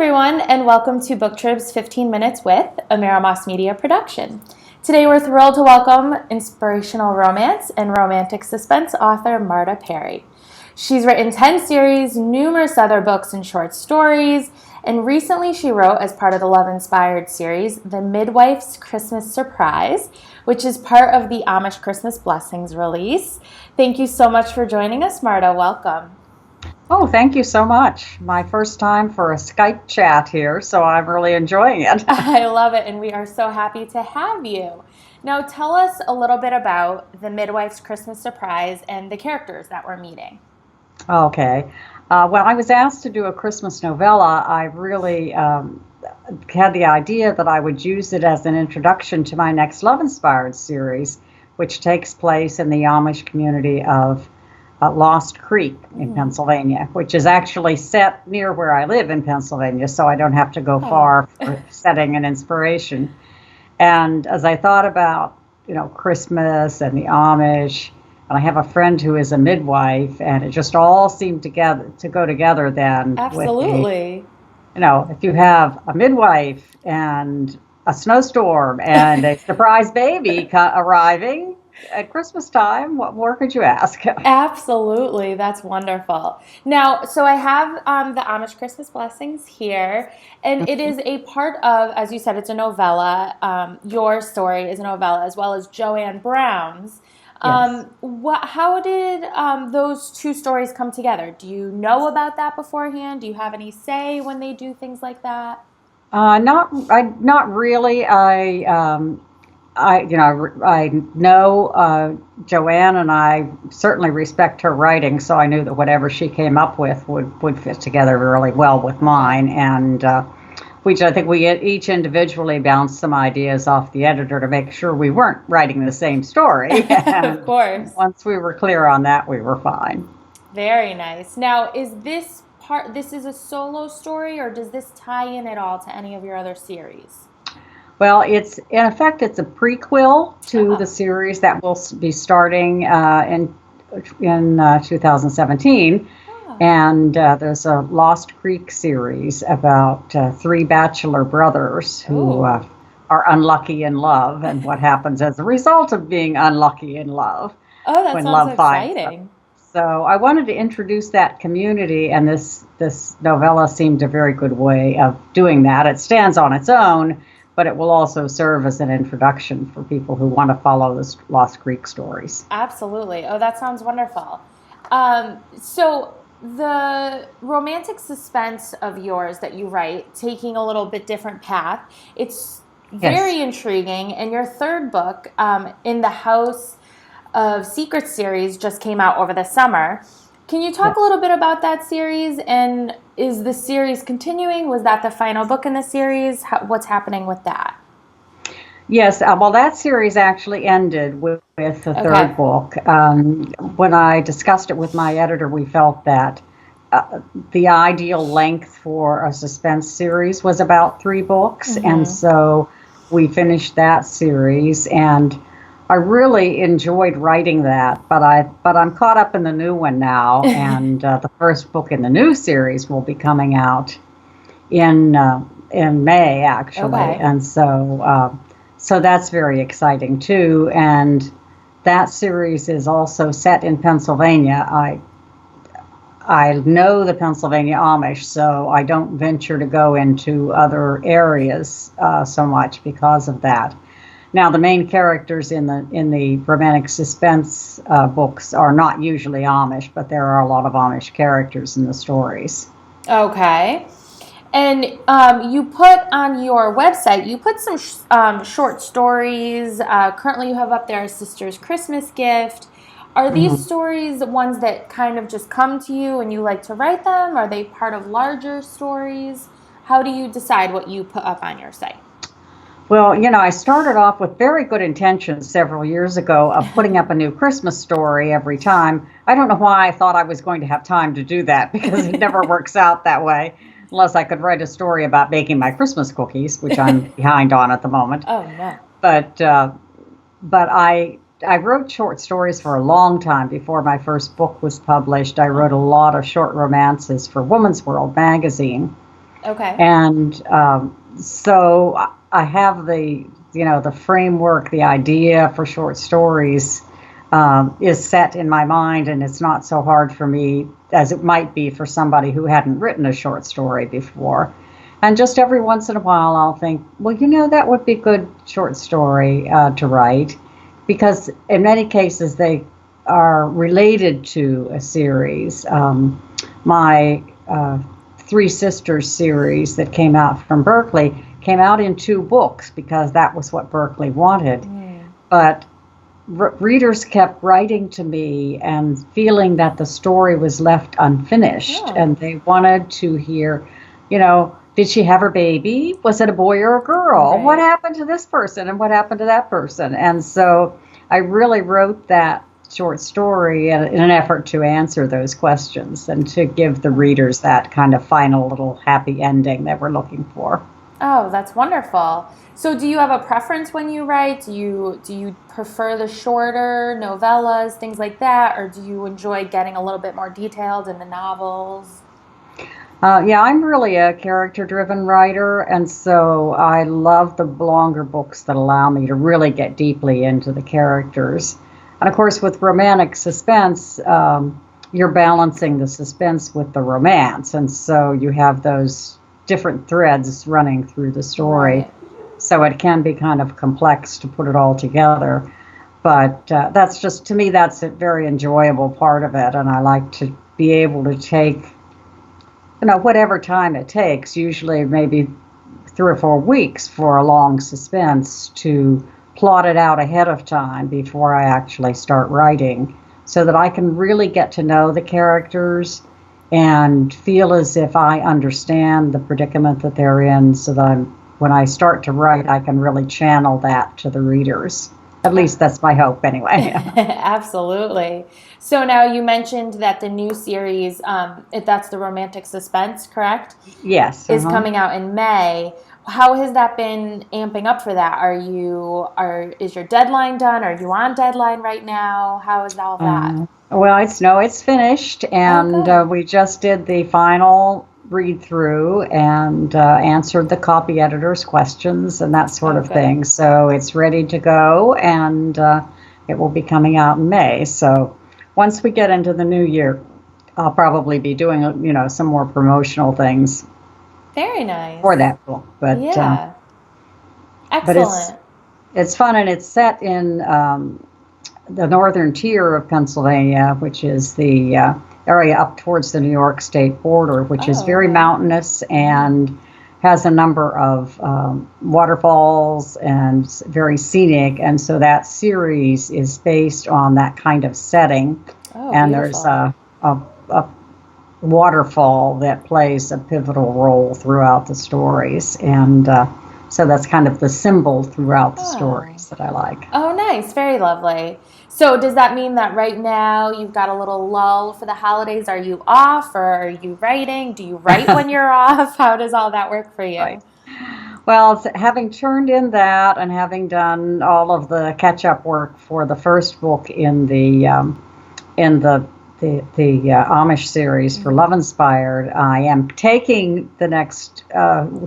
everyone, and welcome to BookTrib's 15 Minutes with, a Miramos Media production. Today we're thrilled to welcome inspirational romance and romantic suspense author Marta Perry. She's written 10 series, numerous other books and short stories, and recently she wrote, as part of the love-inspired series, The Midwife's Christmas Surprise, which is part of the Amish Christmas Blessings release. Thank you so much for joining us, Marta. Welcome. Oh, thank you so much. My first time for a Skype chat here, so I'm really enjoying it. I love it, and we are so happy to have you. Now, tell us a little bit about The Midwife's Christmas Surprise and the characters that we're meeting. Okay. When I was asked to do a Christmas novella, I really had the idea that I would use it as an introduction to my next love-inspired series, which takes place in the Amish community of Lost Creek in Pennsylvania, which is actually set near where I live in Pennsylvania, so I don't have to go far for setting and inspiration. And as I thought about, Christmas and the Amish, and I have a friend who is a midwife, and it just all seemed to go together then. Absolutely. If you have a midwife and a snowstorm and a surprise baby arriving at Christmas time, what more could you ask? Absolutely. That's wonderful. Now, so I have the Amish Christmas Blessings here, and it is a part of, as you said, it's a novella. Your story is a novella, as well as Joanne Brown's. Yes. How did those two stories come together? Do you know about that beforehand? Do you have any say when they do things like that? Not really. I know Joanne, and I certainly respect her writing, so I knew that whatever she came up with would fit together really well with mine. And I think we each individually bounced some ideas off the editor to make sure we weren't writing the same story. Of course. Once we were clear on that, we were fine. Very nice. Now, is this a solo story, or does this tie in at all to any of your other series? Well, it's a prequel to the series that will be starting in 2017. And there's a Lost Creek series about three bachelor brothers who are unlucky in love and what happens as a result of being unlucky in love. Oh, that sounds exciting. So I wanted to introduce that community, and this novella seemed a very good way of doing that. It stands on its own, but it will also serve as an introduction for people who want to follow the Lost Creek stories. Absolutely. Oh, that sounds wonderful. So the romantic suspense of yours that you write, taking a little bit different path, it's very intriguing. And your third book, In the House of Secrets series, just came out over the summer. Can you talk a little bit about that series, and is the series continuing? Was that the final book in the series? What's happening with that? Yes, well, that series actually ended with the third book. When I discussed it with my editor, we felt that the ideal length for a suspense series was about 3 books, and so we finished that series, and I really enjoyed writing that, but I'm caught up in the new one now, and the first book in the new series will be coming out in May, actually, and so that's very exciting too. And that series is also set in Pennsylvania. I know the Pennsylvania Amish, so I don't venture to go into other areas so much because of that. Now, the main characters in the romantic suspense books are not usually Amish, but there are a lot of Amish characters in the stories. Okay. And you put on your website, you put some short stories. Currently, you have up there Sister's Christmas Gift. Are these stories ones that kind of just come to you and you like to write them? Are they part of larger stories? How do you decide what you put up on your site? Well, I started off with very good intentions several years ago of putting up a new Christmas story every time. I don't know why I thought I was going to have time to do that, because it never works out that way, unless I could write a story about baking my Christmas cookies, which I'm behind on at the moment. Oh, no. But I wrote short stories for a long time before my first book was published. I wrote a lot of short romances for Woman's World magazine. Okay. And so I have the framework, the idea for short stories is set in my mind, and it's not so hard for me as it might be for somebody who hadn't written a short story before. And just every once in a while, I'll think, well, that would be a good short story to write, because in many cases they are related to a series. My Three Sisters series that came out from Berkeley came out in 2 books because that was what Berkeley wanted. But readers kept writing to me and feeling that the story was left unfinished, and they wanted to hear, did she have her baby? Was it a boy or a girl? Right. What happened to this person and what happened to that person? And so I really wrote that short story in an effort to answer those questions and to give the readers that kind of final little happy ending that we're looking for. Oh, that's wonderful. So do you have a preference when you write? Do you prefer the shorter novellas, things like that, or do you enjoy getting a little bit more detailed in the novels? Yeah, I'm really a character-driven writer, and so I love the longer books that allow me to really get deeply into the characters. And of course, with romantic suspense, you're balancing the suspense with the romance, and so you have those different threads running through the story. Right. So it can be kind of complex to put it all together. But that's just, to me, that's a very enjoyable part of it, and I like to be able to take whatever time it takes, usually maybe 3 or 4 weeks for a long suspense, to plot it out ahead of time before I actually start writing, so that I can really get to know the characters and feel as if I understand the predicament that they're in, so that when I start to write, I can really channel that to the readers. At least that's my hope anyway. Absolutely. So now you mentioned that the new series, if that's the romantic suspense, correct? Yes. Is coming out in May. How has that been amping up for that? Is your deadline done? Are you on deadline right now? How is all that? Well, it's finished, and we just did the final read through and answered the copy editor's questions and that sort of thing. So it's ready to go, and it will be coming out in May. So once we get into the new year, I'll probably be doing some more promotional things. Very nice. For that book, but yeah, But excellent. it's fun, and it's set in the northern tier of Pennsylvania, which is the area up towards the New York state border, which is very mountainous and has a number of waterfalls and very scenic. And so that series is based on that kind of setting. And beautiful. There's a waterfall that plays a pivotal role throughout the stories. And so that's kind of the symbol throughout the stories that I like. Oh, nice. Very lovely. So does that mean that right now you've got a little lull for the holidays? Are you off, or are you writing? Do you write when you're off? How does all that work for you? Right. Well, having turned in that and having done all of the catch-up work for the first book in the Amish series for Love Inspired, I am taking the next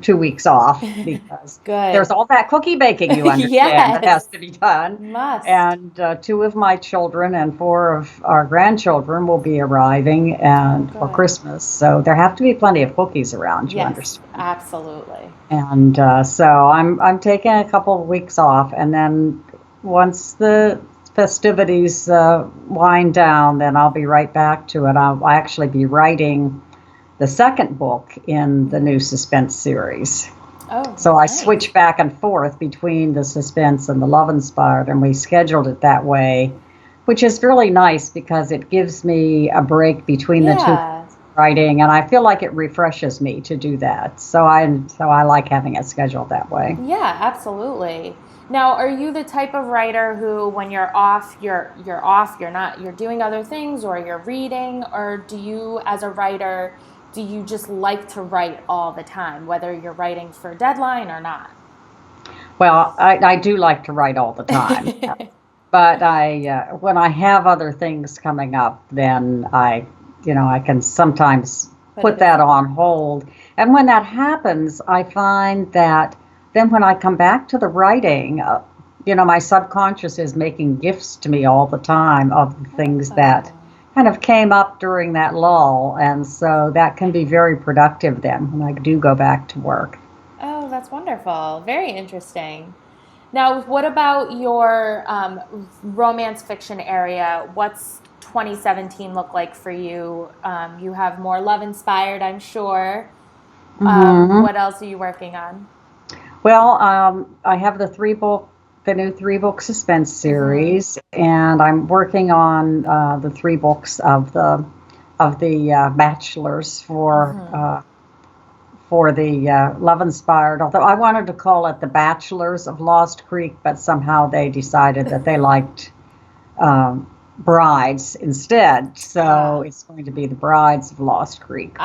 2 weeks off because there's all that cookie baking, you understand, that has to be done. Must. And 2 of my children and 4 of our grandchildren will be arriving for Christmas, so there have to be plenty of cookies around, you understand. Absolutely. And so I'm taking a couple of weeks off, and then once the festivities wind down, then I'll be right back to it. I'll actually be writing the second book in the new suspense series. So I switch back and forth between the suspense and the Love Inspired, and we scheduled it that way, which is really nice because it gives me a break between the two writing, and I feel like it refreshes me to do that. So I like having it scheduled that way. Yeah, absolutely. Now, are you the type of writer who, when you're off, you're doing other things, or you're reading, or do you, as a writer, do you just like to write all the time, whether you're writing for a deadline or not? Well, I do like to write all the time, but when I have other things coming up, then I can sometimes put that on hold. And when that happens, I find that then when I come back to the writing, my subconscious is making gifts to me all the time of the things that kind of came up during that lull. And so that can be very productive then when I do go back to work. Oh, that's wonderful. Very interesting. Now, what about your romance fiction area? What's 2017 look like for you? You have more love-inspired, I'm sure. What else are you working on? Well, I have the new 3-book suspense series, and I'm working on the 3 books of the bachelors for the love-inspired. Although I wanted to call it the Bachelors of Lost Creek, but somehow they decided that they liked brides instead, so it's going to be the Brides of Lost Creek.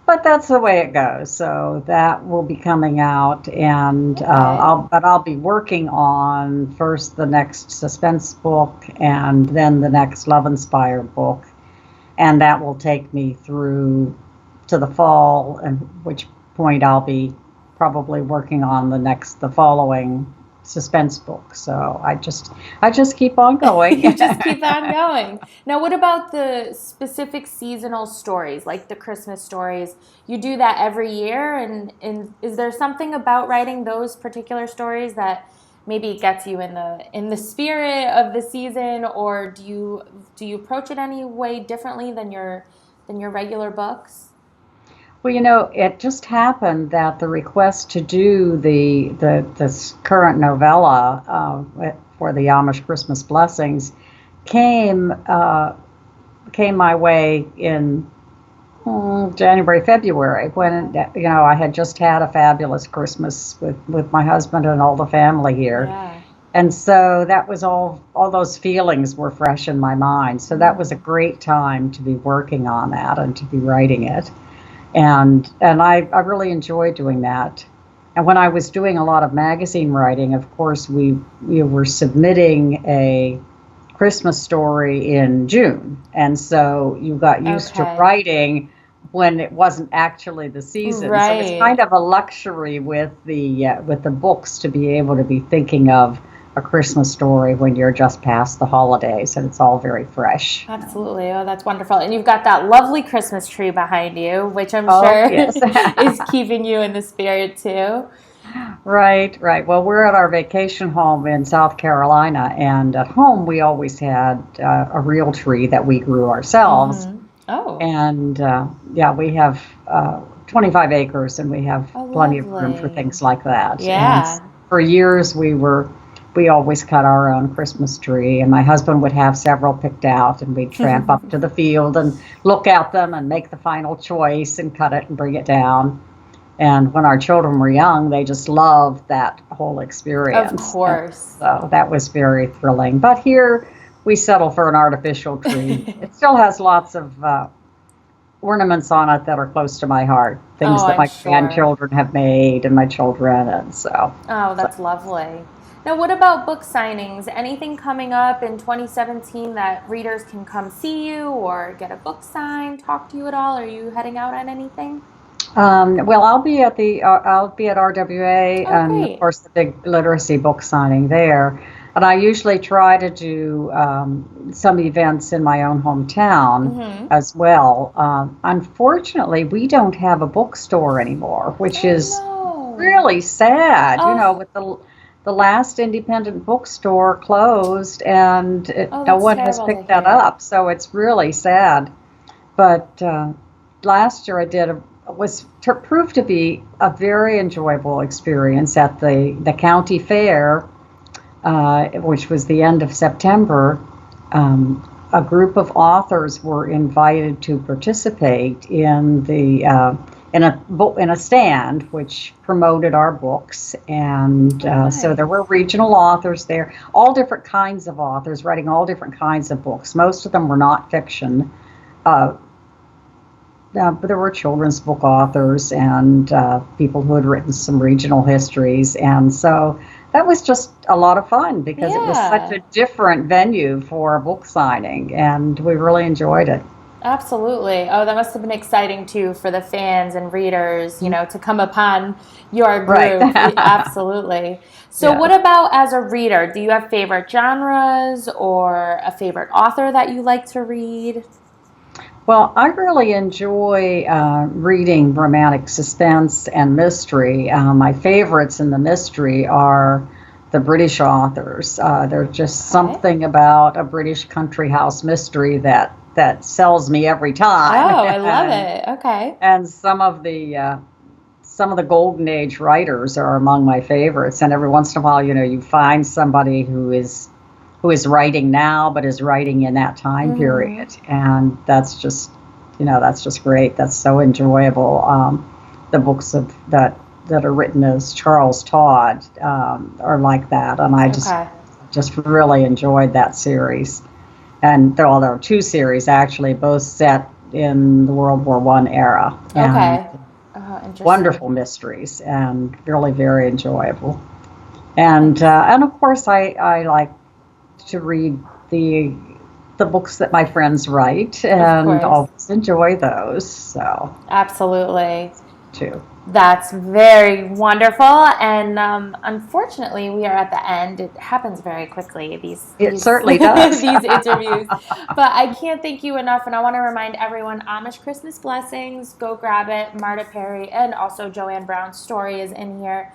But that's the way it goes. So that will be coming out, and I'll be working on first the next suspense book, and then the next love-inspired book, and that will take me through to the fall, at which point I'll be probably working on the following suspense book. So I just keep on going. You just keep on going. Now, what about the specific seasonal stories, like the Christmas stories? You do that every year, and is there something about writing those particular stories that maybe gets you in the spirit of the season, or do you approach it any way differently than your regular books? Well, it just happened that the request to do this current novella for the Amish Christmas Blessings came my way in January, February, when I had just had a fabulous Christmas with my husband and all the family here. Yeah. And so that was all those feelings were fresh in my mind. So that was a great time to be working on that and to be writing it. And I really enjoyed doing that. And when I was doing a lot of magazine writing, of course, we were submitting a Christmas story in June. And so you got used to writing when it wasn't actually the season. Right. So it's kind of a luxury with the books to be able to be thinking of a Christmas story when you're just past the holidays and it's all very fresh. Absolutely. Oh, that's wonderful. And you've got that lovely Christmas tree behind you, which I'm sure is keeping you in the spirit too. Right. Well, we're at our vacation home in South Carolina, and at home we always had a real tree that we grew ourselves. Mm-hmm. Oh. And we have 25 acres, and we have plenty of room for things like that. Yeah. And for years we always cut our own Christmas tree, and my husband would have several picked out, and we'd tramp up to the field and look at them and make the final choice and cut it and bring it down. And when our children were young, they just loved that whole experience. Of course. So that was very thrilling. But here we settle for an artificial tree. It still has lots of ornaments on it that are close to my heart. Things that my grandchildren have made and my children. And so. Oh, that's lovely. Now, what about book signings? Anything coming up in 2017 that readers can come see you or get a book signed, talk to you at all? Are you heading out on anything? Well, I'll be at RWA, and of course the big literacy book signing there. And I usually try to do some events in my own hometown as well. Unfortunately, we don't have a bookstore anymore, which is really sad. With the last independent bookstore closed, and no one has picked that up. So it's really sad. But last year proved to be a very enjoyable experience at the county fair, which was the end of September. A group of authors were invited to participate in in a stand which promoted our books, and so there were regional authors there, all different kinds of authors writing all different kinds of books. Most of them were not fiction. But there were children's book authors and people who had written some regional histories. And so that was just a lot of fun because it was such a different venue for a book signing, and we really enjoyed it. Absolutely. Oh, that must have been exciting too for the fans and readers, to come upon your Right. group. Absolutely. So, what Yes. about as a reader? Do you have favorite genres or a favorite author that you like to read? Well, I really enjoy reading romantic suspense and mystery. My favorites in the mystery are the British authors. There's just Okay. something about a British country house mystery that sells me every time. Oh, I love it. Okay. And some of the golden age writers are among my favorites. And every once in a while, you find somebody who is writing now, but is writing in that time Hmm. period, and that's just great. That's so enjoyable. The books that are written as Charles Todd are like that, and I Okay. just really enjoyed that series. And there are two series actually, both set in the World War I era, and Okay. Oh, interesting. wonderful mysteries and really very enjoyable. And of course, I like to read the the books that my friends write, Of and course. always enjoy those. So Absolutely. too. That's very wonderful, and unfortunately, we are at the end. It happens very quickly, It these certainly does. these interviews. But I can't thank you enough, and I want to remind everyone: Amish Christmas Blessings. Go grab it. Marta Perry and also Joanne Brown's story is in here.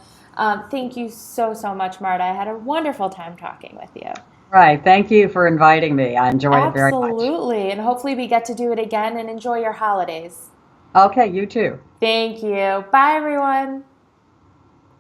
Thank you so much, Marta. I had a wonderful time talking with you. Right. Thank you for inviting me. I enjoyed it very much. Absolutely, and hopefully, we get to do it again and enjoy your holidays. Okay, you too. Thank you. Bye, everyone.